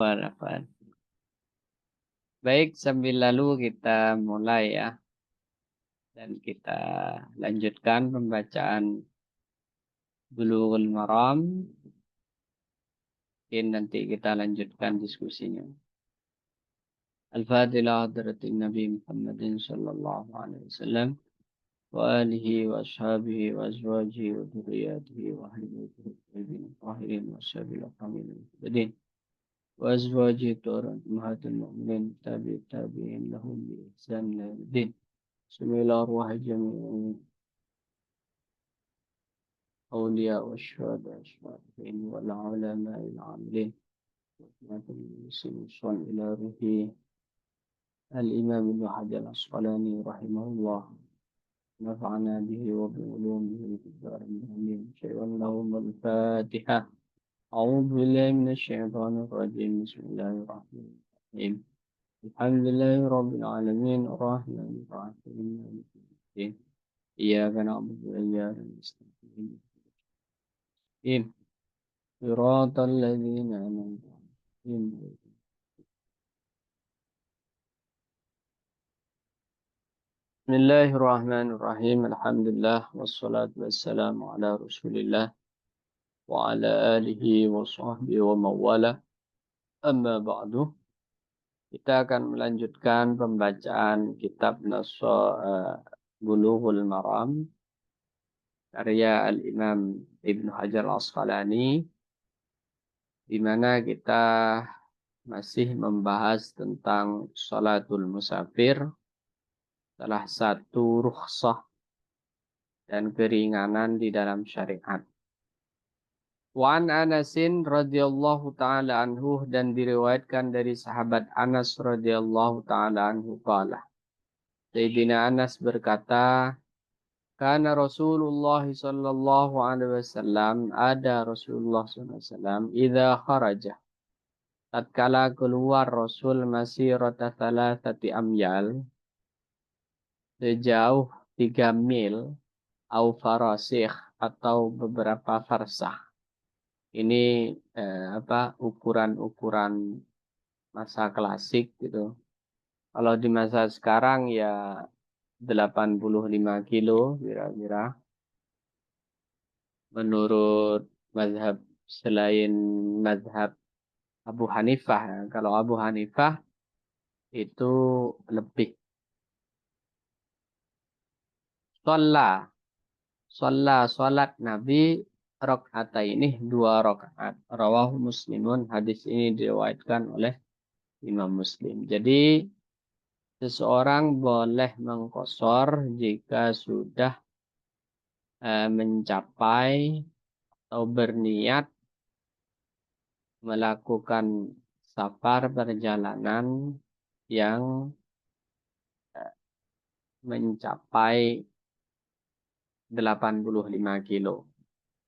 Apaan. Baik, sambil lalu kita mulai ya. Dan kita lanjutkan pembacaan Bulughul Maram. Mungkin nanti kita lanjutkan diskusinya. Al-Fatilah hadratin Nabi Muhammadin sallallahu alaihi wasallam wa alihi wa ashabihi wa azwajihi wa dhurriyyatihi wa ahli baitihi tahirin wa syabil aqamin. وأزواجه طهرا أمهات المؤمنين تابعين لهم بإحسان إلى يوم الدين بسم الله أرواح جميع أولياء والشهداء الصالحين والعلماء العاملين وحكمة المسلمين إلى روح الإمام ابن حجر العسقلاني رحمه الله نفعنا به وبعلومه في الدار الآمين شيئا لهم الفاتحة أعوذ بالله من الشيطان الرجيم بسم الله الرحمن الرحيم الحمد لله رب العالمين الرحمن الرحيم مالك يوم الدين إياك نعبد وإياك نستعين صراط الذين أنعمت عليهم بسم الله الرحمن الرحيم الحمد لله والصلاة والسلام على رسول الله وعلى آله وصحبه ومن والاه أما بعد. Kita akan melanjutkan pembacaan kitab Bulughul Maram karya Al-Imam Ibn Hajar Al-Asqalani, di mana kita masih membahas tentang salatul musafir, salah satu rukhsah dan keringanan di dalam syariat. Wa an Anasin radhiyallahu ta'ala anhu, dan diriwayatkan dari sahabat Anas radhiyallahu ta'ala anhu qala. Sayyidina Anas berkata, Kana Rasulullah sallallahu alaihi wasallam, ada Rasulullah sallallahu alaihi wasallam, idza kharaja, tatkala keluar Rasul masirata thalathati amyal, sejauh 3 mil, au farasikh, atau beberapa farsah. Ini ukuran-ukuran masa klasik gitu. Kalau di masa sekarang ya 85 kilo kira-kira. Menurut mazhab selain mazhab Abu Hanifah ya. Kalau Abu Hanifah itu lebih. Salat Nabi ini 2 rakaat. Rawahu Muslimun. Hadis ini diriwayatkan oleh Imam Muslim. Jadi seseorang boleh mengqashar jika sudah mencapai atau berniat melakukan safar perjalanan yang mencapai 85 kilo.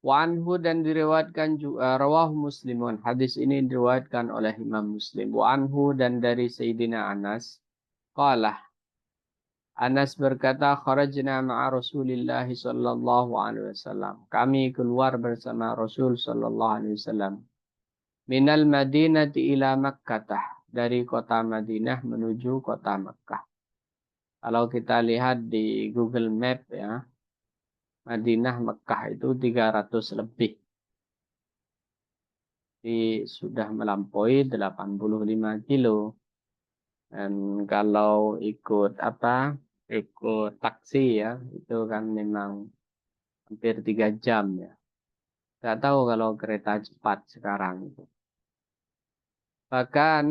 Wa anhu, dan diriwayatkan juga rawahu Muslimun. Hadis ini diriwayatkan oleh Imam Muslim. Wa anhu, dan dari Sayyidina Anas qala, Anas berkata, kharajna ma'a Rasulillah sallallahu alaihi wasallam. Kami keluar bersama Rasul sallallahu alaihi wasallam. Minal Madinati ila Makkah, dari kota Madinah menuju kota Makkah. Kalau kita lihat di Google Map ya, Madinah Mekah itu 300 lebih. Jadi sudah melampaui 85 kilo. Dan kalau ikut taksi ya, itu kan memang hampir 3 jam ya. Nggak tahu kalau kereta cepat sekarang itu. Bahkan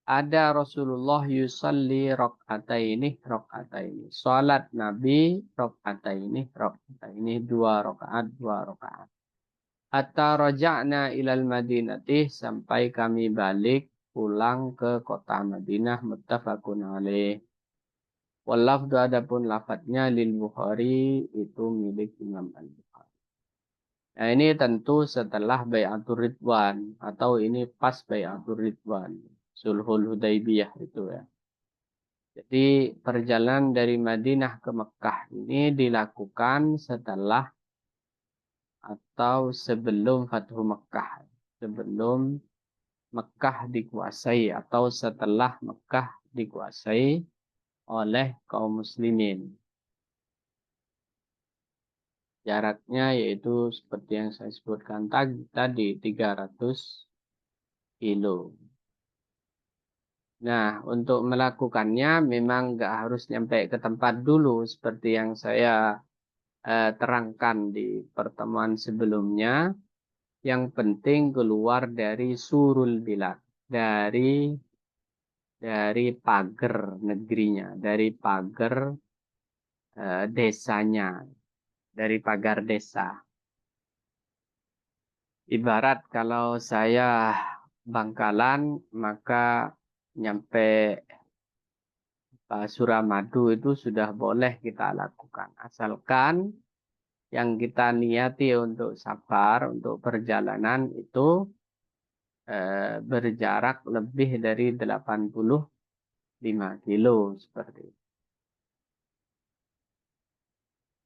ada Rasulullah yusalli rakaataini. Salat Nabi rakaataini, 2 rakaat. Hatta raja'na ilal Madinati, sampai kami balik pulang ke kota Madinah. Muttafaqun alaih. Wallafdu, adapun lafadznya lil Bukhari, itu milik Imam Al-Bukhari. Nah ini tentu setelah Bai'atur Ridwan, atau ini pas Bai'atur Ridwan, Sulhul Hudaibiyah itu ya. Jadi perjalanan dari Madinah ke Mekah ini dilakukan setelah atau sebelum Fathu Mekah. sebelum Mekah dikuasai atau setelah Mekah dikuasai oleh kaum muslimin. Jaraknya yaitu seperti yang saya sebutkan tadi 300 kilo. Nah, untuk melakukannya memang nggak harus nyampe ke tempat dulu seperti yang saya terangkan di pertemuan sebelumnya. Yang penting keluar dari surul bilad, dari pagar negerinya, dari pagar desanya, dari pagar desa. Ibarat kalau saya Bangkalan, maka nyampe Suramadu itu sudah boleh kita lakukan. Asalkan yang kita niati untuk safar, untuk perjalanan itu berjarak lebih dari 85 kilo seperti itu.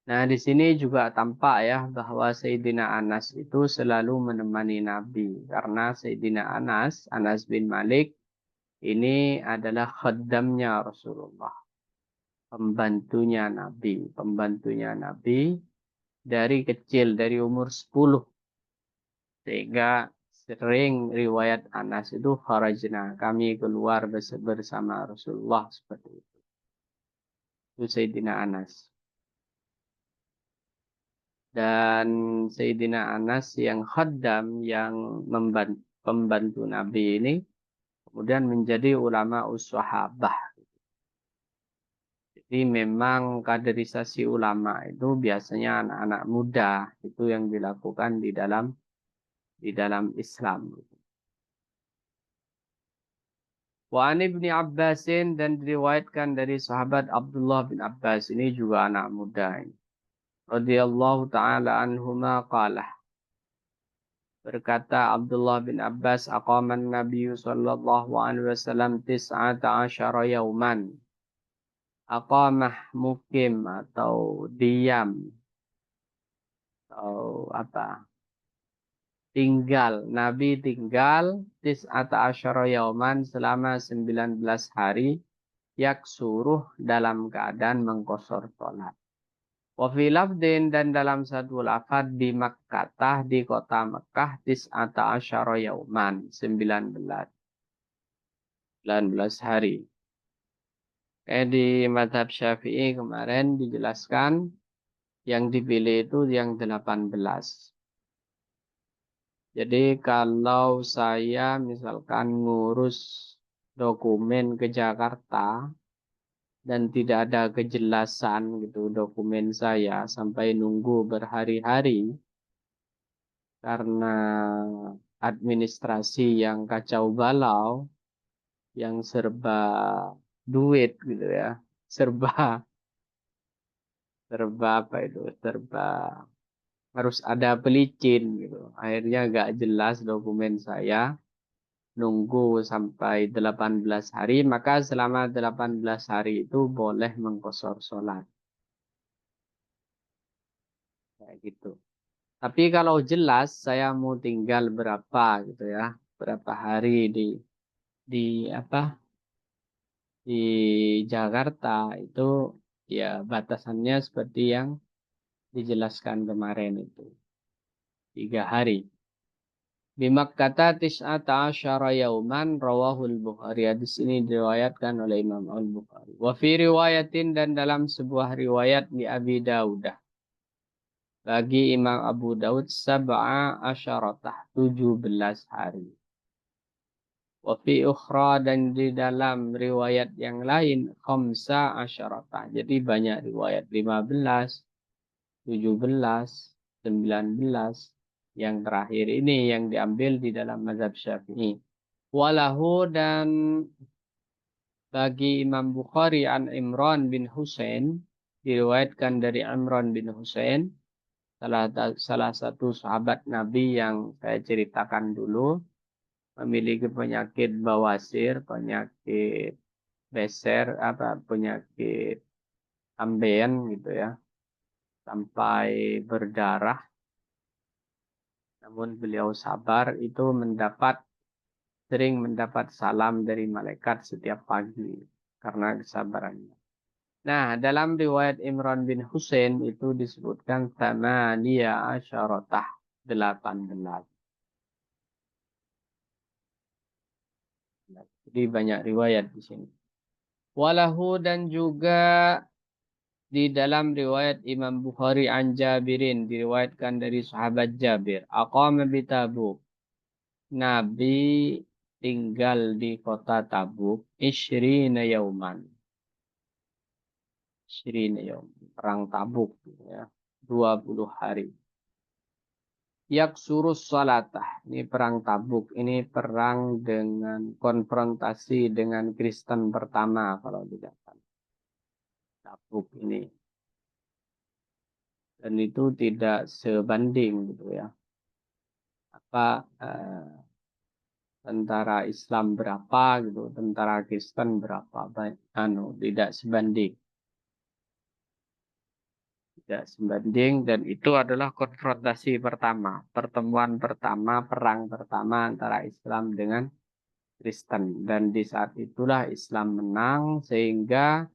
Nah, di sini juga tampak ya bahwa Sayyidina Anas itu selalu menemani Nabi. Karena Sayyidina Anas bin Malik, ini adalah khaddamnya Rasulullah. Pembantunya Nabi dari kecil, dari umur 10. Sehingga sering riwayat Anas itu kharajna, kami keluar bersama Rasulullah seperti itu. Itu Sayyidina Anas. Dan Sayyidina Anas yang khaddam, yang pembantu Nabi ini, kemudian menjadi ulama ussahabah. Jadi memang kaderisasi ulama itu biasanya anak-anak muda, itu yang dilakukan di dalam Islam. Wa an Ibni Abbasin, dan diriwayatkan dari sahabat Abdullah bin Abbas, ini juga anak muda ini. Radhiyallahu ta'ala anhuma qala. Berkata Abdullah bin Abbas, aqaman Nabi sallallahu alaihi wasallam 19 yauman. Aqamah mukim atau diam atau apa? Tinggal. Nabi tinggal 19 yauman selama 19 hari. Yaksuruh dalam keadaan mengkosor sholat. Wa fi lafdin, dan dalam satu lafaz di Makkah, di kota Mekah, 19 yauman, 19 hari. Kayak di mazhab Syafi'i kemarin dijelaskan yang dipilih itu yang 18. Jadi kalau saya misalkan ngurus dokumen ke Jakarta dan tidak ada kejelasan gitu dokumen saya sampai nunggu berhari-hari karena administrasi yang kacau balau, yang serba duit gitu ya, serba serba apa itu, serba harus ada pelicin gitu. Akhirnya nggak jelas dokumen saya, nunggu sampai 18 hari, maka selama 18 hari itu boleh mengqashar sholat. Kayak gitu. Tapi kalau jelas saya mau tinggal berapa gitu ya, berapa hari di apa di Jakarta itu, ya batasannya seperti yang dijelaskan kemarin itu 3 hari. Bimakkata tis'ata asyara yauman, rawahul Bukhari. Hadis ini diriwayatkan oleh Imam Al-Bukhari. Wa fi riwayatin, dan dalam sebuah riwayat di Abi Daudah, bagi Imam Abu Daud, sab'a asyaratah, 17 hari. Wa fi ukhra, dan di dalam riwayat yang lain, khamsa asyaratah. Jadi banyak riwayat, 15, 17, 19. Yang terakhir ini yang diambil di dalam mazhab Syafi'i. Walahu, dan bagi Imam Bukhari an Imran bin Husain, diriwayatkan dari Imran bin Husain, salah satu sahabat Nabi yang saya ceritakan dulu, memiliki penyakit bawasir, penyakit beser, penyakit ambeien gitu ya, sampai berdarah, Namun beliau sabar itu sering mendapat salam dari malaikat setiap pagi karena kesabarannya. Nah, dalam riwayat Imran bin Husain itu disebutkan dia asyarotah 18. Jadi banyak riwayat di sini. Walahu dan juga di dalam riwayat Imam Bukhari an Jabirin diriwayatkan dari sahabat Jabir. Aqama bi Tabuk. Nabi tinggal di kota Tabuk isyrina yauman. Isyrina yauman. Perang Tabuk ya. 20 hari. Yaksurus salatah. Ini perang Tabuk. Ini perang dengan konfrontasi dengan Kristen pertama kalau tidak salah. Tabuk ini. Dan itu tidak sebanding gitu ya. Tentara Islam berapa gitu, tentara Kristen berapa, tidak sebanding. Tidak sebanding dan itu adalah konfrontasi pertama, pertemuan pertama, perang pertama antara Islam dengan Kristen. Dan di saat itulah Islam menang sehingga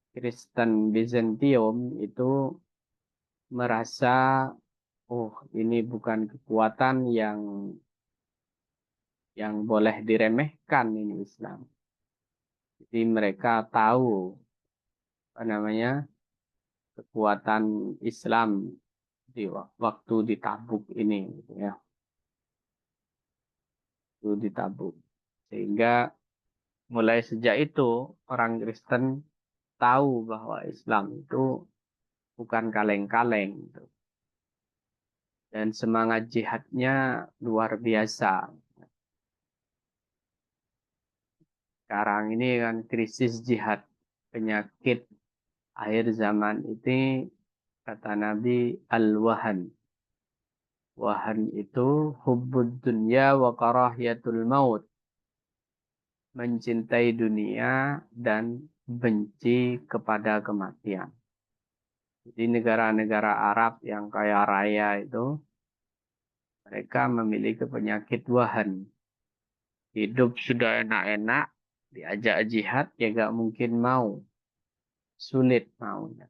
Kristen Bizantium itu merasa, oh ini bukan kekuatan yang boleh diremehkan ini Islam. Jadi mereka tahu apa namanya kekuatan Islam di waktu di Tabuk ini, gitu ya, waktu di Tabuk. Sehingga mulai sejak itu orang Kristen tahu bahwa Islam itu bukan kaleng-kaleng, gitu. Dan semangat jihadnya luar biasa. Sekarang ini kan krisis jihad, penyakit akhir zaman ini kata Nabi al-wahan. Wahan itu hubbud dunya wa karahiyatul maut. Mencintai dunia dan benci kepada kematian. Jadi negara-negara Arab yang kaya raya itu mereka memiliki penyakit wahan. Hidup sudah enak-enak, diajak jihad ya gak mungkin mau. Sulit maunya.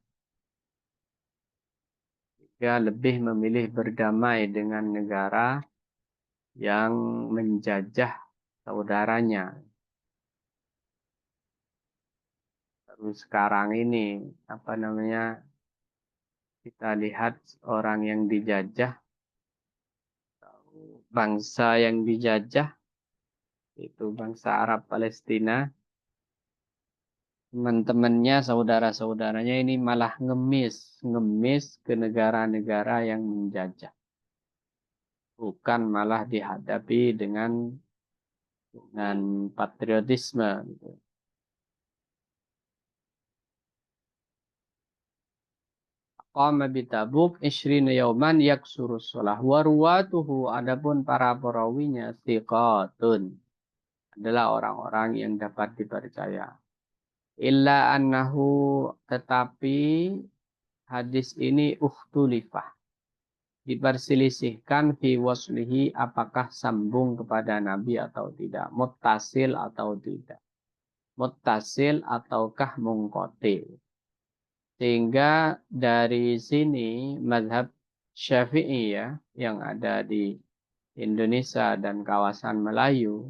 Dia lebih memilih berdamai dengan negara yang menjajah saudaranya. Terus sekarang ini, apa namanya, kita lihat orang yang dijajah, bangsa yang dijajah, itu bangsa Arab Palestina, teman-temannya, saudara-saudaranya ini malah ngemis ke negara-negara yang menjajah. Bukan malah dihadapi dengan patriotisme. Gitu. Qama bitabuk ishrina yauman yaksurus sholah. Waruwatuhu adapun para perawinya thiqatun. Adalah orang-orang yang dapat dipercaya. Illa annahu tetapi hadis ini ukhtulifah. Diperselisihkan fi waslihi apakah sambung kepada Nabi atau tidak. Muttasil atau tidak. Muttasil ataukah munqati. Sehingga dari sini mazhab Syafi'i ya yang ada di Indonesia dan kawasan Melayu,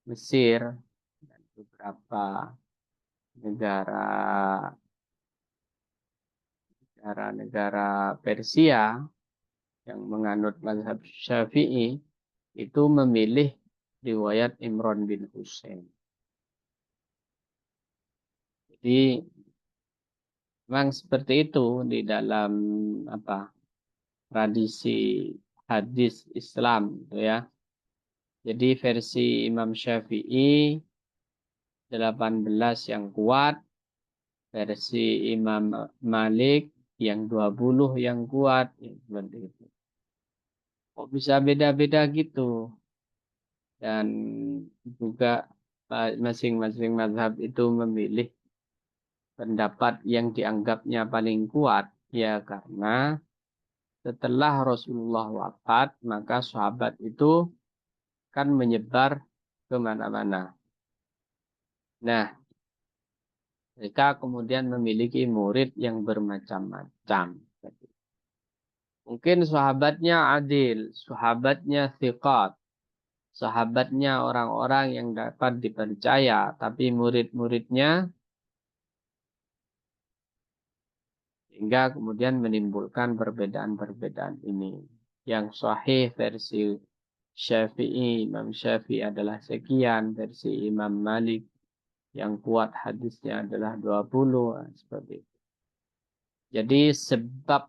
Mesir dan beberapa negara Persia yang menganut mazhab Syafi'i itu memilih riwayat Imran bin Husain. Jadi memang seperti itu di dalam tradisi hadis Islam gitu ya. Jadi versi Imam Syafi'i 18 yang kuat, versi Imam Malik yang 20 yang kuat, ya, seperti itu. Kok bisa beda-beda gitu? Dan juga masing-masing mazhab itu memilih pendapat yang dianggapnya paling kuat, ya karena setelah Rasulullah wafat, maka sahabat itu kan menyebar kemana-mana. Nah, mereka kemudian memiliki murid yang bermacam-macam. Mungkin sahabatnya adil, sahabatnya thiqat, sahabatnya orang-orang yang dapat dipercaya, tapi murid-muridnya hingga kemudian menimbulkan perbedaan-perbedaan ini. Yang sahih versi Syafi'i, Imam Syafi'i adalah sekian, versi Imam Malik yang kuat hadisnya adalah 20, seperti itu. Jadi sebab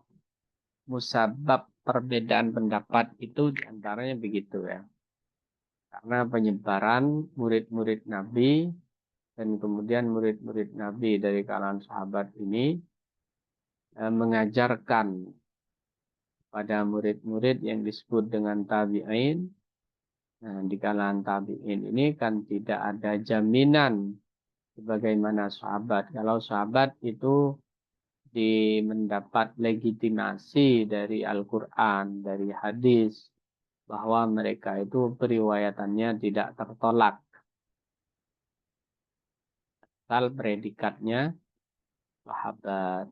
musabab perbedaan pendapat itu diantaranya begitu ya. Karena penyebaran murid-murid Nabi dan kemudian murid-murid Nabi dari kalangan sahabat ini mengajarkan pada murid-murid yang disebut dengan tabi'in. Nah, di kalangan tabi'in ini kan tidak ada jaminan sebagaimana sahabat. Kalau sahabat itu mendapat legitimasi dari Al-Quran, dari hadis, bahwa mereka itu periwayatannya tidak tertolak. Asal predikatnya sahabat.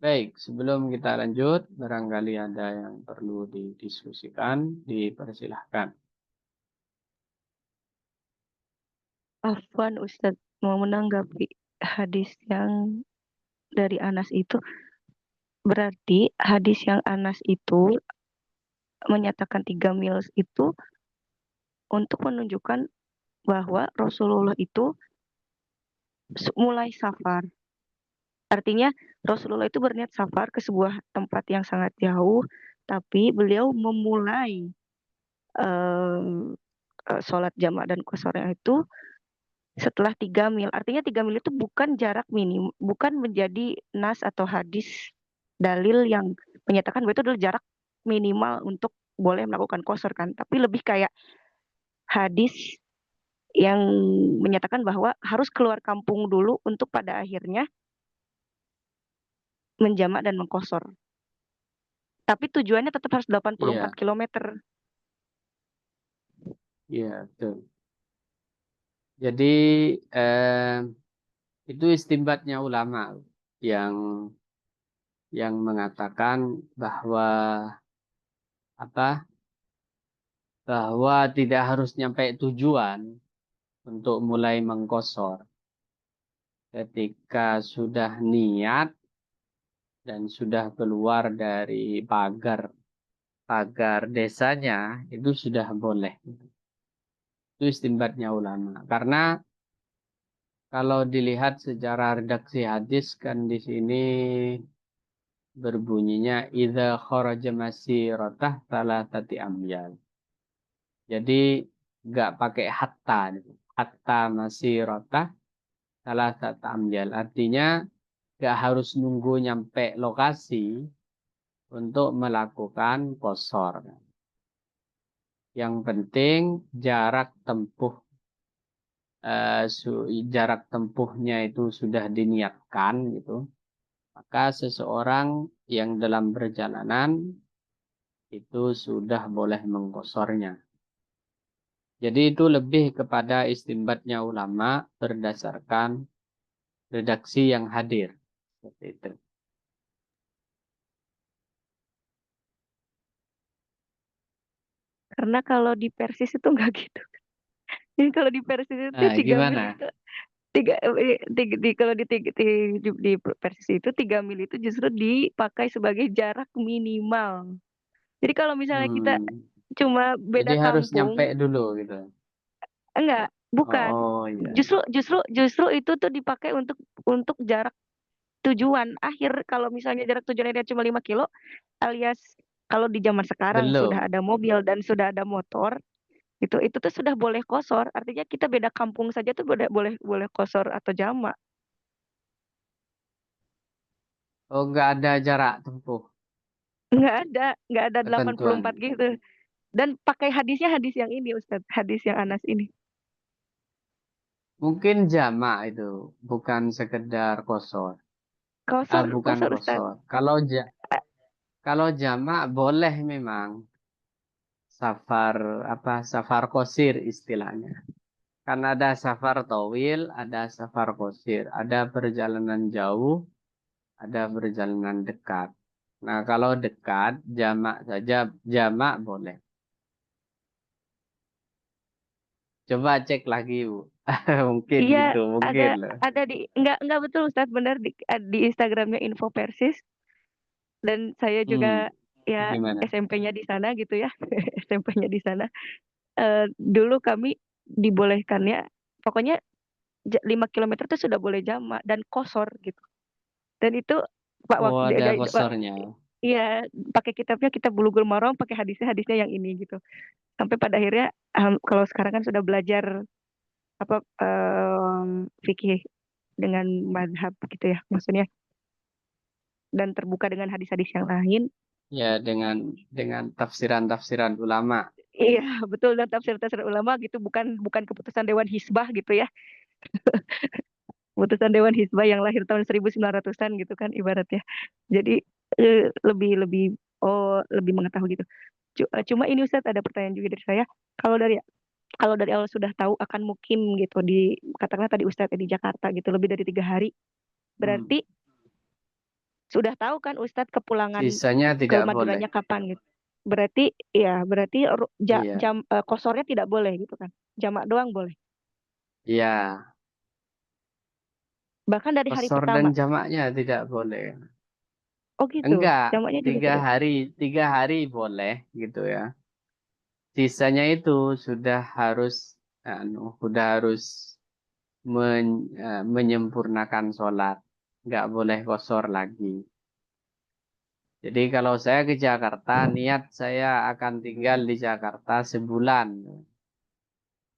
Baik, sebelum kita lanjut, barangkali ada yang perlu didiskusikan, dipersilahkan. Afwan Ustadz mau menanggapi hadis yang dari Anas itu, berarti hadis yang Anas itu menyatakan 3 mil itu untuk menunjukkan bahwa Rasulullah itu mulai safar. Artinya Rasulullah itu berniat safar ke sebuah tempat yang sangat jauh, tapi beliau memulai eh, sholat jamaah dan qasornya itu setelah 3 mil. Artinya 3 mil itu bukan jarak minim, bukan menjadi nas atau hadis dalil yang menyatakan bahwa itu adalah jarak minimal untuk boleh melakukan qasar kan. Tapi lebih kayak hadis yang menyatakan bahwa harus keluar kampung dulu untuk pada akhirnya menjamak dan mengqasar. Tapi tujuannya tetap harus 84 Iya, kilometer. iya, betul. Jadi eh, itu istimbatnya ulama yang mengatakan bahwa apa? Bahwa tidak harus nyampe tujuan untuk mulai mengkosor. Ketika sudah niat dan sudah keluar dari pagar desanya, itu sudah boleh. Itu istimbatnya ulama. Karena kalau dilihat secara redaksi hadis kan di sini berbunyinya idza kharaja masirotah salatati amyal. Jadi nggak pakai hatta, hatta masirotah salatati amyal. Artinya nggak harus nunggu nyampe lokasi untuk melakukan qasar. Yang penting jarak tempuh jarak tempuhnya itu sudah diniatkan gitu. Maka seseorang yang dalam perjalanan itu sudah boleh mengkosornya. Jadi itu lebih kepada istimbatnya ulama berdasarkan redaksi yang hadir. Seperti itu. Karena kalau di Persis itu enggak gitu. Jadi kalau di Persis itu Nah, 3 mil gimana? itu kalau di Persis itu 3 mil itu justru dipakai sebagai jarak minimal. Jadi kalau misalnya kita Hmm, cuma jadi beda harus nyampe kampung, dulu gitu. enggak, bukan. Oh, iya. Justru itu tuh dipakai untuk jarak tujuan akhir. Kalau misalnya jarak tujuannya dia cuma 5 kilo, alias kalau di zaman sekarang sudah Belum. ada mobil dan sudah ada motor, itu tuh sudah boleh kosor. Artinya kita beda kampung saja tuh boleh boleh boleh kosor atau jamak. Oh, nggak ada jarak tempuh Nggak ada 84 ketentuan. gitu. Dan pakai hadisnya hadis yang ini Ustadz, hadis yang Anas ini. Mungkin jamak itu, bukan sekedar kosor. Kosor, Bukan kosor Ustaz. kosor. Kalau jamak boleh memang safar safar kosir istilahnya. Kan ada safar towil, ada safar kosir, ada perjalanan jauh, ada perjalanan dekat. Nah, kalau dekat jamak saja, jamak boleh. Coba cek lagi, Bu. Mungkin Iya, gitu, ada mungkin loh. ada di enggak betul Ustaz, benar di Instagramnya Info Persis, dan saya juga ya Gimana? SMP-nya di sana gitu ya. SMP-nya di sana. Dulu kami dibolehkannya pokoknya 5 kilometer itu sudah boleh jamak dan kosor gitu. Dan itu Pak Oh, ada kosornya. iya, pakai kitabnya kitab Bulughul Maram, pakai hadisnya yang ini gitu. Sampai pada akhirnya kalau sekarang kan sudah belajar apa fikih dengan madhab gitu ya, maksudnya, dan terbuka dengan hadis-hadis yang lain. Ya, dengan tafsiran-tafsiran ulama. Iya, betul, dan tafsir-tafsir ulama gitu, bukan bukan keputusan Dewan Hizbah gitu ya. Keputusan Dewan Hizbah yang lahir tahun 1900-an gitu kan ibaratnya. Jadi lebih lebih lebih mengetahui gitu. Cuma ini Ustadz, ada pertanyaan juga dari saya. Kalau dari kalau dari awal sudah tahu akan mukim gitu di, katakanlah tadi Ustadz di Jakarta gitu lebih dari 3 hari, Hmm. berarti sudah tahu kan Ustadz kepulangan Sisanya ke tidak boleh. Maduranya kapan gitu. Berarti ya berarti Iya. jam kosornya tidak boleh gitu kan. Jamak doang boleh. Iya. Bahkan dari hari Kosor dan pertama. jamaknya tidak boleh. Oh gitu. Enggak, Jamaknya juga tiga tidak. hari, 3 hari boleh gitu ya. Sisanya itu sudah harus, sudah harus menyempurnakan sholat. Nggak boleh kosor lagi. Jadi kalau saya ke Jakarta, niat saya akan tinggal di Jakarta sebulan.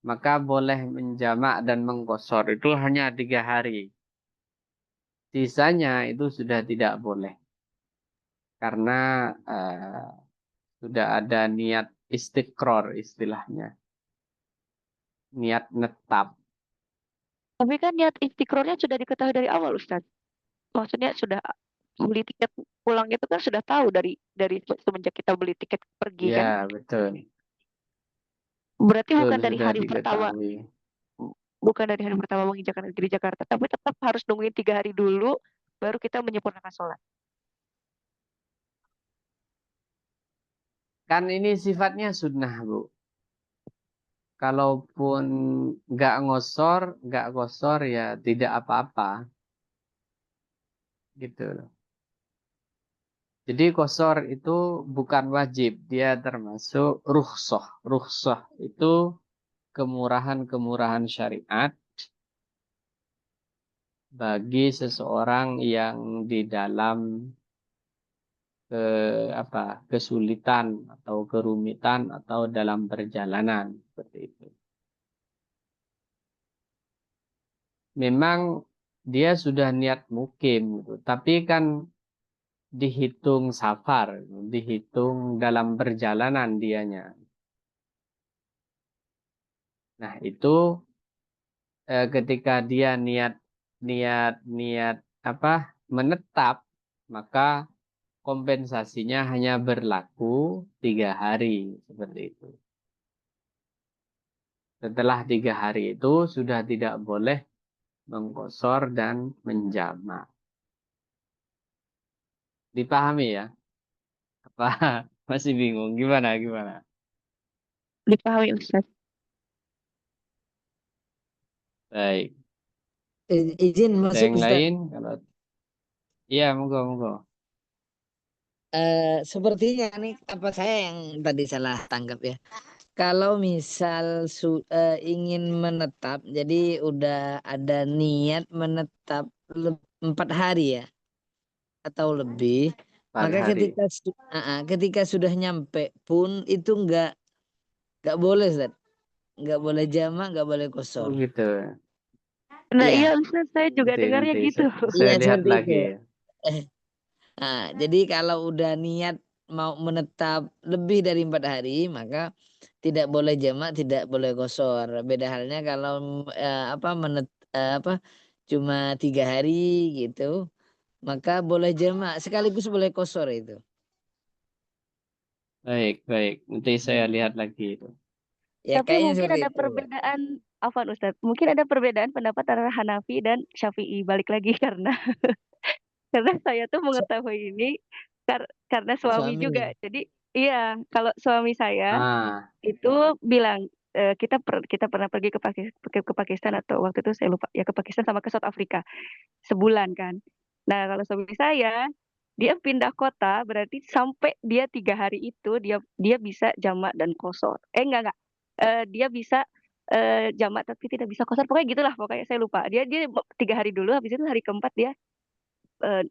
Maka boleh menjamak dan mengkosor itu hanya 3 hari. Sisanya itu sudah tidak boleh. Karena eh, sudah ada niat istiqror istilahnya. Niat netap. Tapi kan niat istiqrornya sudah diketahui dari awal Ustadz. Maksudnya sudah beli tiket pulang itu kan sudah tahu dari semenjak kita beli tiket pergi kan. Ya, betul. Berarti Betul, bukan dari sudah hari pertama, diketahui. bukan dari hari pertama menginjakan kaki di Jakarta, tapi tetap harus nungguin 3 hari dulu baru kita menyempurnakan sholat. Kan ini sifatnya sunnah, Bu. Kalaupun nggak kosor ya tidak apa-apa. Gitu loh. Jadi kosor itu bukan wajib. Dia termasuk rukhsah. Rukhsah itu kemurahan-kemurahan syariat bagi seseorang yang di dalam ke kesulitan atau kerumitan atau dalam perjalanan seperti itu. Memang dia sudah niat mukim gitu, tapi kan dihitung safar, dihitung dalam perjalanan dianya. Nah, itu ketika dia niat niat niat apa menetap, maka kompensasinya hanya berlaku 3 hari seperti itu. Setelah 3 hari itu sudah tidak boleh mengkosor dan menjamak. Dipahami ya? Apa masih bingung? Gimana? Gimana? Dipahami Ustaz. Baik. Izin Ada masuk yang Ustaz. lain? Kalau iya, monggo, monggo. Sepertinya nih apa saya yang tadi salah tangkap ya. Kalau misal ingin menetap, jadi udah ada niat menetap 4 hari ya atau lebih, 4 maka hari. ketika sudah nyampe pun itu nggak boleh Ustaz. Nggak boleh jamak, nggak boleh Oh kosor. gitu. Nah iya Iya, Ustaz, saya juga Nanti, dengarnya nanti gitu. saya iya lihat seperti itu. lagi. Eh, jadi kalau udah niat mau menetap lebih dari 4 hari, maka tidak boleh jamak, tidak boleh qashar. Beda halnya kalau cuma 3 hari gitu, maka boleh jamak sekaligus boleh qashar itu. Baik, baik. Nanti saya lihat lagi itu. Ya Tapi kayaknya mungkin seperti ada itu. perbedaan, afwan Ustadz, mungkin ada perbedaan pendapat antara Hanafi dan Syafi'i. Balik lagi karena saya tuh Su- mengetahui ini karena suami Suami. juga. Jadi iya, kalau suami saya Ah, itu bilang kita pernah pergi ke Pakistan atau waktu itu saya lupa ya, ke Pakistan sama ke South Africa sebulan kan. Nah kalau suami saya dia pindah kota berarti sampai dia 3 hari itu dia bisa jamak dan qashar. Enggak. Dia bisa jamak tapi tidak bisa qashar. Pokoknya gitulah, pokoknya saya lupa. Dia 3 hari dulu, habis itu hari keempat dia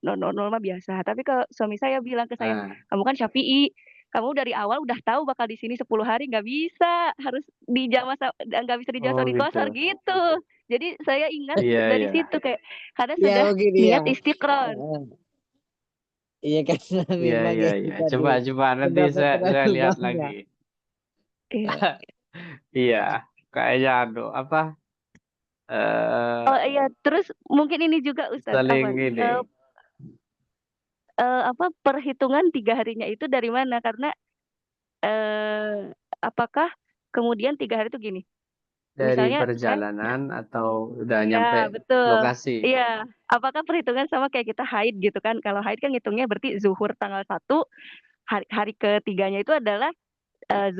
normal biasa. Tapi kalau suami saya bilang ke saya, ah. kamu kan Syafi'i, kamu dari awal udah tahu bakal di sini 10 hari, nggak bisa, harus nggak bisa dijama Oh sama gitu. dikosor gitu. Jadi saya ingat Iya, dari iya. situ kayak karena Ya sudah begini ya. niat istiqrar. Iya karena Iya, memang iya, ya iya. tadi Coba nanti terdapat saya terlalu lihat lagi. banyak. Iya. Iya, kayaknya apa Oh eh iya, terus mungkin ini juga Ustadz, saling Afwan. ini. Apa perhitungan 3 harinya itu dari mana? Karena apakah kemudian 3 hari itu gini? Dari Misalnya saya perjalanan atau udah Iya, nyampe betul. lokasi? Iya, apakah perhitungan sama kayak kita haid gitu kan? Kalau haid kan ngitungnya berarti zuhur tanggal 1, hari ketiganya itu adalah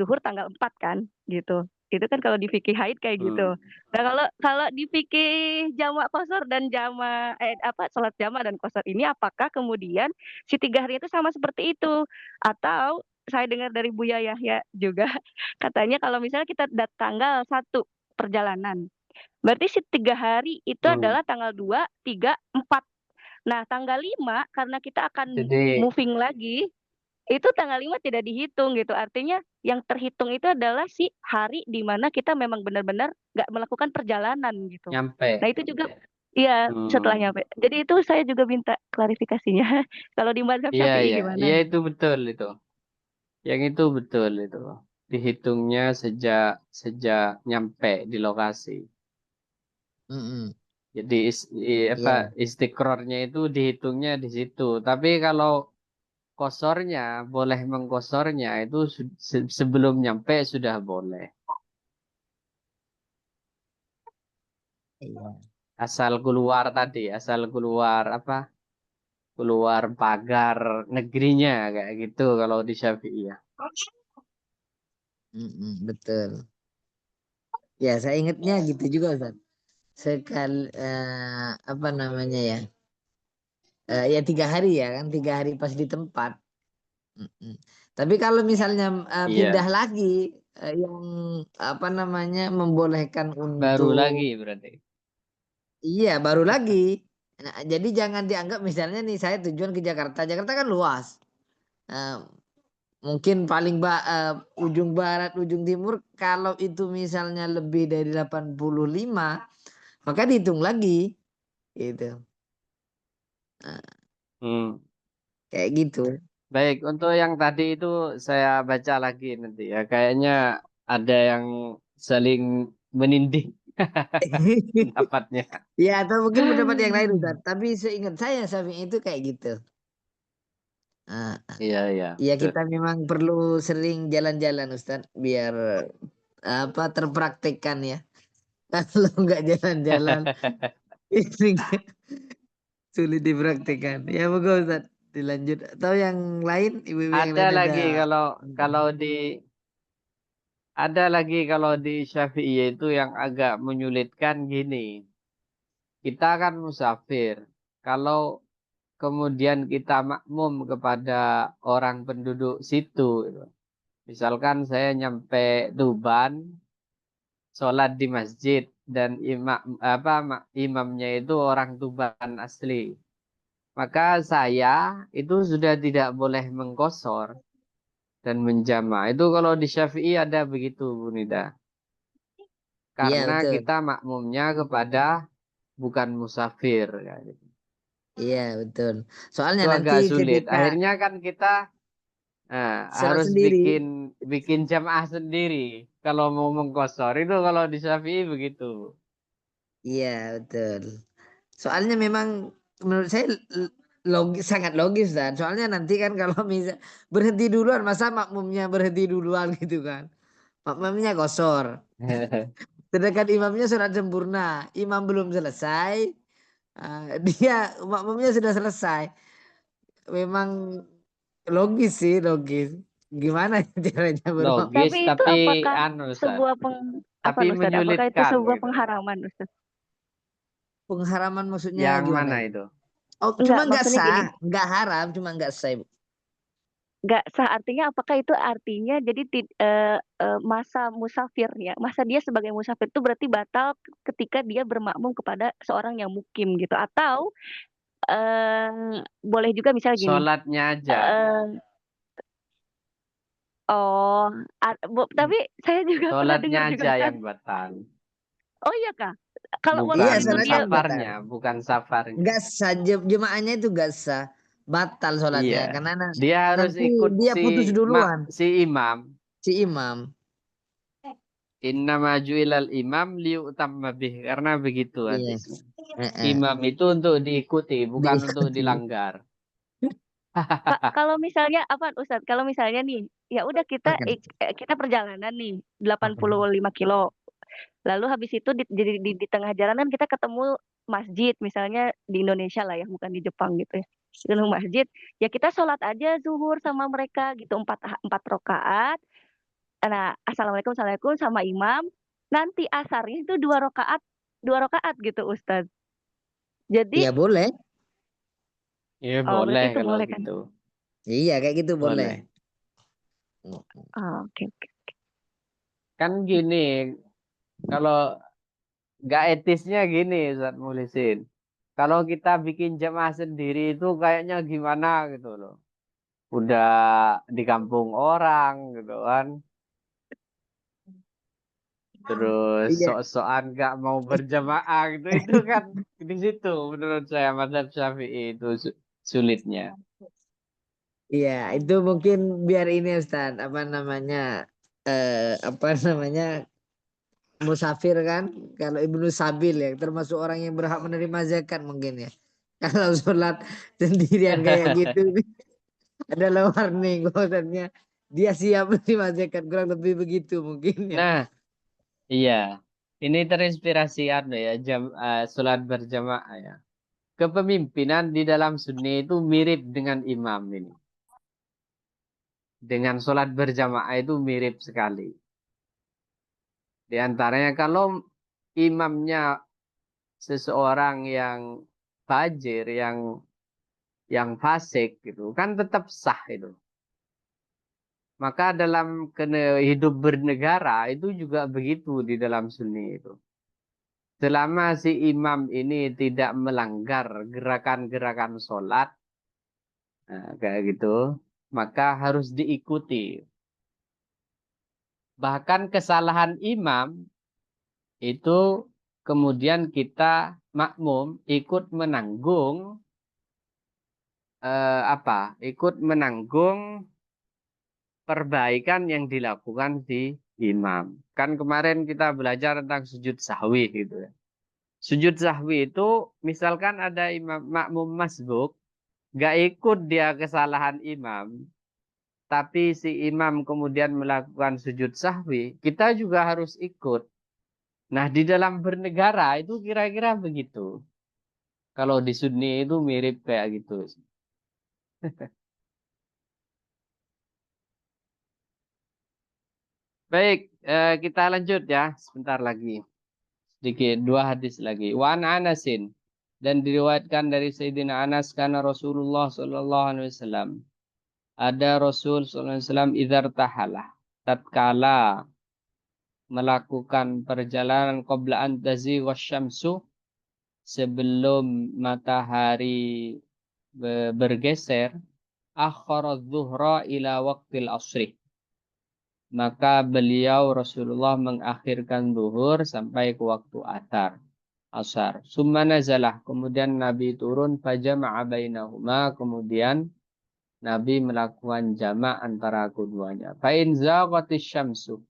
zuhur tanggal 4 kan, gitu. Itu kan kalau di fikih haid kayak gitu. Hmm. Nah, kalau kalau di fikih jamak qashar dan salat jamak dan qashar ini apakah kemudian si 3 hari itu sama seperti itu? Atau saya dengar dari Buya Yahya juga katanya kalau misalnya kita tanggal 1 perjalanan. Berarti si 3 hari itu Hmm. adalah tanggal 2, 3, 4. Nah, tanggal 5 karena kita akan Jadi moving lagi, itu tanggal 5 tidak dihitung gitu. Artinya yang terhitung itu adalah si hari di mana kita memang benar-benar nggak melakukan perjalanan gitu. Nah, nyampe. itu juga iya setelah Hmm. nyampe. Jadi itu saya juga minta klarifikasinya. Kalau di mazhab Iya, Syafi'i iya. gimana? Iya itu betul itu. Yang itu betul itu. Dihitungnya sejak sejak nyampe di lokasi. Mm-mm. Jadi Iya. istiqrornya itu dihitungnya di situ. Tapi kalau kosornya, boleh mengkosornya itu sebelum nyampe sudah boleh. Iya. Asal keluar tadi, asal keluar keluar pagar negerinya kayak gitu kalau di Syafi'i ya. Mm-mm, betul. Ya saya ingatnya gitu juga Ustaz. Apa namanya ya? Ya 3 hari ya kan, 3 hari pas di tempat. Mm-mm. Tapi kalau misalnya pindah Iya, lagi, yang apa namanya membolehkan baru untuk, lagi berarti. iya baru lagi. Nah, jadi jangan dianggap misalnya nih saya tujuan ke Jakarta. Jakarta kan luas. Eh, Mungkin ujung barat, ujung timur. Kalau itu misalnya lebih dari 85, maka dihitung lagi, gitu. Nah, Hmm. kayak gitu. Baik, untuk yang tadi itu saya baca lagi nanti ya. Kayaknya ada yang saling menindih pendapatnya. Ya atau mungkin pendapat yang lain Ustaz. Tapi seingat saya Syafi'i itu kayak gitu. Nah, Iya, iya, ya betul. kita memang perlu sering jalan-jalan Ustaz biar apa terpraktekkan ya. Kalau nggak jalan-jalan ini sulit dipraktekkan. Ya moga Ustaz dilanjut. Atau yang lain, ibu-ibu yang Ada lain ada. lagi kalau kalau di ada lagi kalau di Syafi'i itu yang agak menyulitkan gini. Kita kan musafir. Kalau kemudian kita makmum kepada orang penduduk situ, gitu. Misalkan saya nyampe Tuban, sholat di masjid dan imamnya itu orang Tuban asli. Maka saya itu sudah tidak boleh mengkosor dan menjama. Itu kalau di Syafi'i ada begitu, Bu Nida. Iya Karena betul. kita makmumnya kepada bukan musafir. Kayak gitu. Iya betul. Soalnya Itu nanti agak sulit. ketika Akhirnya kan kita Nah, sholat harus sendiri. bikin jamaah sendiri. Kalau mau mengkosor itu kalau di Syafi'i begitu. Iya, betul. Soalnya memang menurut saya logis, sangat logis dan soalnya nanti kan kalau misal berhenti duluan, masa makmumnya berhenti duluan gitu kan. Makmumnya kosor. Sedangkan imamnya sholat sempurna. Imam belum selesai. Dia makmumnya sudah selesai. Memang logis sih, logis. Gimana caranya Logis Tapi itu tapi apakah anu Ustaz, sebuah apa tapi Ustadz? Apakah itu menyulitkan sebuah gitu. pengharaman Ustadz? pengharaman maksudnya Yang gimana? mana itu? Oh, Enggak, cuma nggak maksudnya gini. sah, nggak haram, cuma nggak sah. Ibu. Nggak sah artinya apakah itu artinya jadi masa musafir ya, masa dia sebagai musafir itu berarti batal ketika dia bermakmum kepada seorang yang mukim gitu, atau boleh juga misalnya gini. Sholatnya aja. eh oh, tapi saya juga pernah Sholatnya dengar juga aja Ustaz. yang batal. Oh iya kak, kalau waktu Iya, Bukan itu salatnya dia batal. safarnya, bukan safarnya. Nggak sah, jemaahnya itu nggak sah. Batal sholatnya. Iya. Karena Dia harus nanti ikut dia putus duluan, si imam. si imam. Innama ju'ilal imam liutamma bih. Karena begitu Iya. hadisnya. Heeh. Imam itu untuk diikuti, bukan untuk Diikuti. dilanggar. Kak, kalau misalnya apa Ustaz, kalau misalnya nih ya udah Makan. kita perjalanan nih 85 kilo. Lalu habis itu di tengah jalan kan kita ketemu masjid, misalnya di Indonesia lah ya, bukan di Jepang gitu ya. Ketemu masjid, ya kita sholat aja zuhur sama mereka gitu, empat rakaat. Nah, assalamualaikum, assalamualaikum sama imam. Nanti asarnya itu dua rakaat gitu Ustaz. Jadi, Iya boleh. Iya oh boleh berarti itu kalau boleh kan? gitu. Iya kayak gitu boleh. Boleh. Oh, oke, oke. Kan gini, kalau nggak etisnya gini Ustaz Mulisin. Kalau kita bikin jemaah sendiri itu kayaknya gimana gitu loh. Udah di kampung orang gitu kan. Terus Iya. sok-sokan nggak mau berjamaah gitu. Itu kan di situ menurut saya mazhab Syafi'i itu sulitnya. Iya, itu mungkin biar ini Ustaz, apa namanya? Apa namanya? Musafir kan, kalau Ibnu Sabil ya, termasuk orang yang berhak menerima zakat mungkin ya. Kalau sholat sendirian kayak gitu adalah warning bahwasannya dia siap menerima zakat, kurang lebih begitu mungkin ya. Nah, iya. Ini terinspirasi ya sholat berjamaah ya. Kepemimpinan di dalam sunni itu mirip dengan imam ini. Dengan sholat berjamaah itu mirip sekali. Di antaranya kalau imamnya seseorang yang fajir, yang fasik gitu, kan tetap sah itu. Maka dalam hidup bernegara itu juga begitu di dalam sunni itu. Selama si imam ini tidak melanggar gerakan-gerakan sholat, nah, kayak gitu, maka harus diikuti. Bahkan kesalahan imam itu kemudian kita makmum ikut menanggung ikut menanggung perbaikan yang dilakukan si imam. Kan kemarin kita belajar tentang sujud sahwi gitu ya. Sujud sahwi itu misalkan ada imam makmum masbuk, nggak ikut dia kesalahan imam, tapi si imam kemudian melakukan sujud sahwi, kita juga harus ikut. Nah, di dalam bernegara itu kira-kira begitu. Kalau di Sunni itu mirip kayak gitu. Baik, kita lanjut ya. Sebentar lagi. Sedikit, dua hadis lagi. Wa an Anasin. Dan diriwayatkan dari Sayyidina Anas karena Rasulullah Sallallahu Alaihi Wasallam. Ada Rasul Sallallahu Alaihi Wasallam idhar tahalah. Tatkala melakukan perjalanan qabla antazi wasyamsu sebelum matahari bergeser akhara dhuhra ila waqtil asri. Maka beliau Rasulullah mengakhirkan zuhur sampai ke waktu asar. Summa nazalah. Kemudian Nabi turun fajama'a bainahuma. Kemudian Nabi melakukan jamak antara keduanya. Fa in zaghatis syamsu,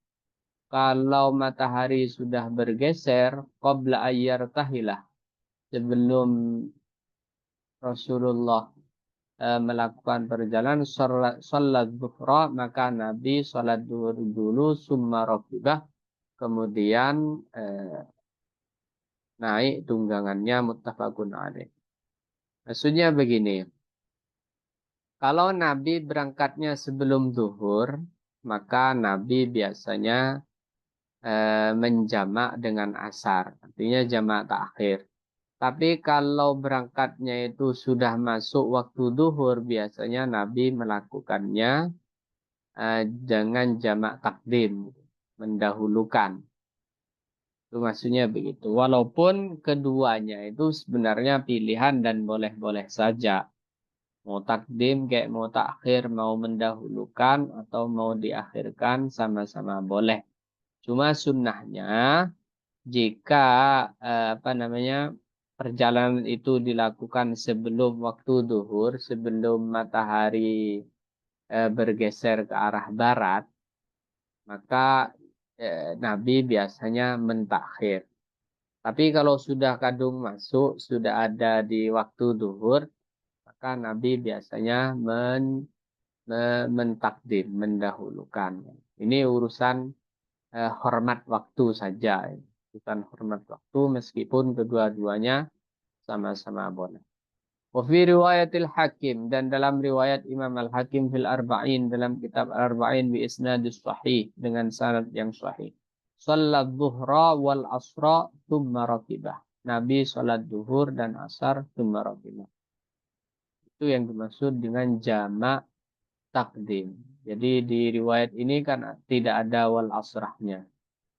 kalau matahari sudah bergeser qabla ayyartahilah, sebelum Rasulullah melakukan perjalanan salat zuhra, maka Nabi salat zuhur dulu summa raqibah, kemudian naik tunggangannya, muttafaqun alaih. Maksudnya begini, kalau Nabi berangkatnya sebelum zuhur, maka Nabi biasanya menjamak dengan asar, artinya jamak takhir. Tapi kalau berangkatnya itu sudah masuk waktu zuhur, biasanya Nabi melakukannya dengan jamak takdim, mendahulukan. Itu maksudnya begitu. Walaupun keduanya itu sebenarnya pilihan dan boleh-boleh saja. Mau takdim kayak mau takhir, mau mendahulukan atau mau diakhirkan, sama-sama boleh. Cuma sunnahnya jika perjalanan itu dilakukan sebelum waktu zuhur, sebelum matahari bergeser ke arah barat, maka Nabi biasanya mentakhir. Tapi kalau sudah kadung masuk, sudah ada di waktu zuhur, maka Nabi biasanya mentakdim, mendahulukan. Ini urusan hormat waktu saja. Bukan hormat waktu, meskipun kedua-duanya sama-sama boleh. Wa fi riwayatil Hakim, dan dalam riwayat Imam Al-Hakim fil Arba'in, dalam kitab Al-Arba'in bi isnadis sahih, dengan sanad yang sahih. Salat zuhra wal asra thumma rakibah. Nabi salat zuhur dan asar thumma rakibah. Itu yang dimaksud dengan jamak takdim. Jadi di riwayat ini kan tidak ada wal asrahnya.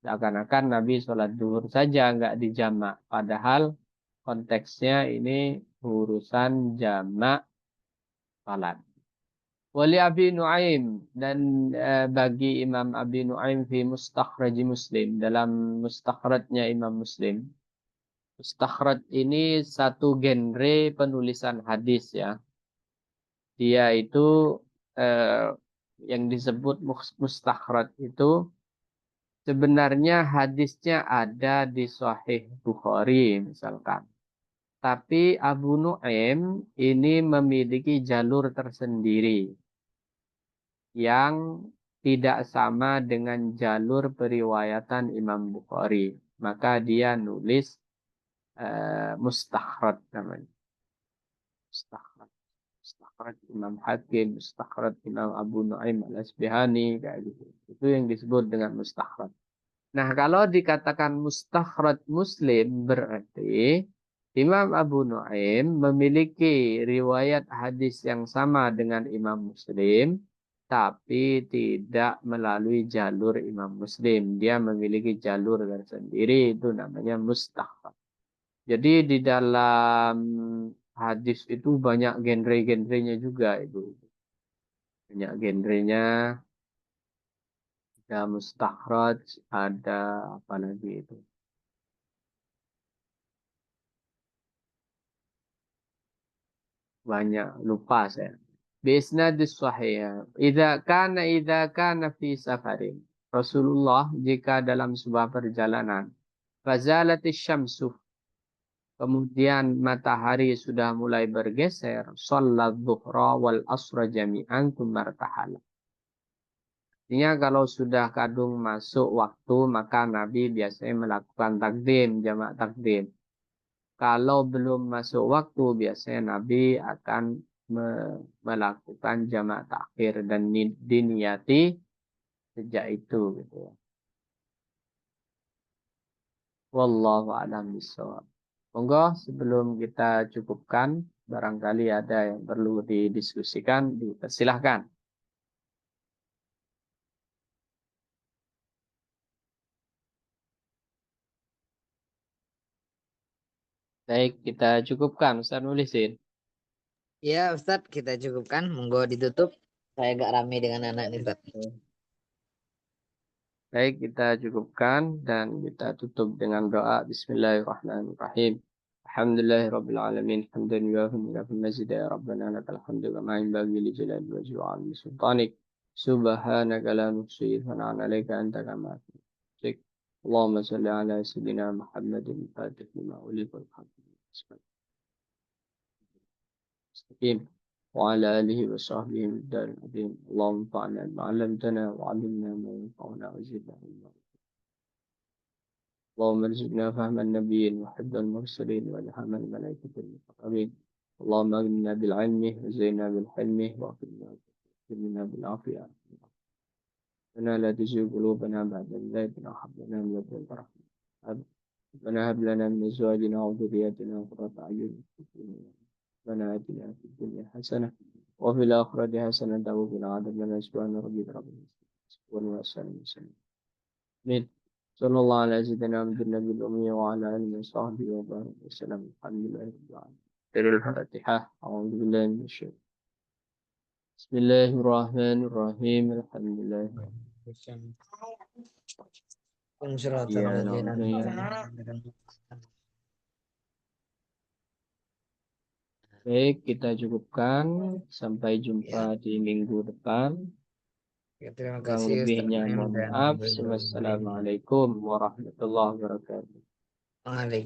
Seakan-akan Nabi sholat zuhur saja nggak dijamak. Padahal konteksnya ini urusan jamak salat. Wali Abi Nuaim, dan bagi Imam Abi Nuaim fi Mustakhraj Muslim, dalam mustakhrajnya Imam Muslim. Mustakhraj ini satu genre penulisan hadis ya. Dia itu yang disebut mustakhraj itu sebenarnya hadisnya ada di Sahih Bukhari misalkan. Tapi Abu Nuaim ini memiliki jalur tersendiri yang tidak sama dengan jalur periwayatan Imam Bukhari. Maka dia nulis mustakhraj namanya. Mustakhraj. Mustakhraj Imam Hakim, mustakhraj Imam Abu Nuaim Al-Asbihani, kayak gitu. Itu yang disebut dengan mustakhraj. Nah, kalau dikatakan mustakhraj Muslim, berarti Imam Abu Nuaim memiliki riwayat hadis yang sama dengan Imam Muslim, tapi tidak melalui jalur Imam Muslim. Dia memiliki jalur tersendiri, itu namanya mustakhraj. Jadi di dalam hadis itu banyak genre-genrenya juga itu. Banyak genrenya, ada mustakhraj, ada apa lagi itu. Banyak, lupa saya. Bisnadis sahih. Idza kana fi safarin. Rasulullah jika dalam sebuah perjalanan, fazalatis syamsu, kemudian matahari sudah mulai bergeser, sholat dhuhra wal asra jami'an tumartahala. Artinya kalau sudah kadung masuk waktu, maka Nabi biasanya melakukan takdim, jamak takdim. Kalau belum masuk waktu, biasanya Nabi akan melakukan jamak takhir dan diniati sejak itu gitu. Wallahu a'lam bishawab. Monggo sebelum kita cukupkan, barangkali ada yang perlu didiskusikan, dipersilahkan. Baik, kita cukupkan. Ustaz nulisin. Ya Ustadz, kita cukupkan. Monggo ditutup. Saya agak rame dengan anak nih Ustadz. Baik, kita cukupkan dan kita tutup dengan doa. Bismillahirrahmanirrahim. Alhamdulillahi Rabbil Alamin. Hamdan yuafi mazid ya Rabbana lakal hamdu kama yanbaghi li jalali wajhi wa 'azimi sultanik. Subhanaka la nuhsi thana'an 'alaika anta kama tasik. Allahumma salli ala sayyidina Muhammadin fatih lima ulil khatim. Mustaqim. وعلى آله وصحبه من الدار العظيم اللهم انفعنا بما علمتنا وعلمنا ما ينفعنا وزدنا علما اللهم ارزقنا فهم النبيين وحب المرسلين والهم الملائكة المقربين اللهم اغننا بالعلم وزينا بالحلم واغفرنا بالعافية ربنا لا تزغ قلوبنا بعد إذ هديتنا وهب لنا من لدنك رحمة ربنا هب لنا من أزواجنا وذرياتنا قرة أعين ربنا آتنا في الدنيا حسنة وفي الآخرة حسنة وقنا عذاب النار سبحان ربك رب العزة عما يصفون آمين صلى الله على سيدنا محمد النبي الأمي وعلى آله وصحبه وبارك وسلم الحمد لله رب العالمين. الفاتحة أعوذ بالله من الشيطان بسم الله الرحمن الرحيم الحمد لله Baik, kita cukupkan. Sampai jumpa di minggu depan. Terima Kurang kasih lebihnya Ustaz mohon dan maaf. Ibu. Wassalamualaikum warahmatullahi wabarakatuh. Waalaikumsalam.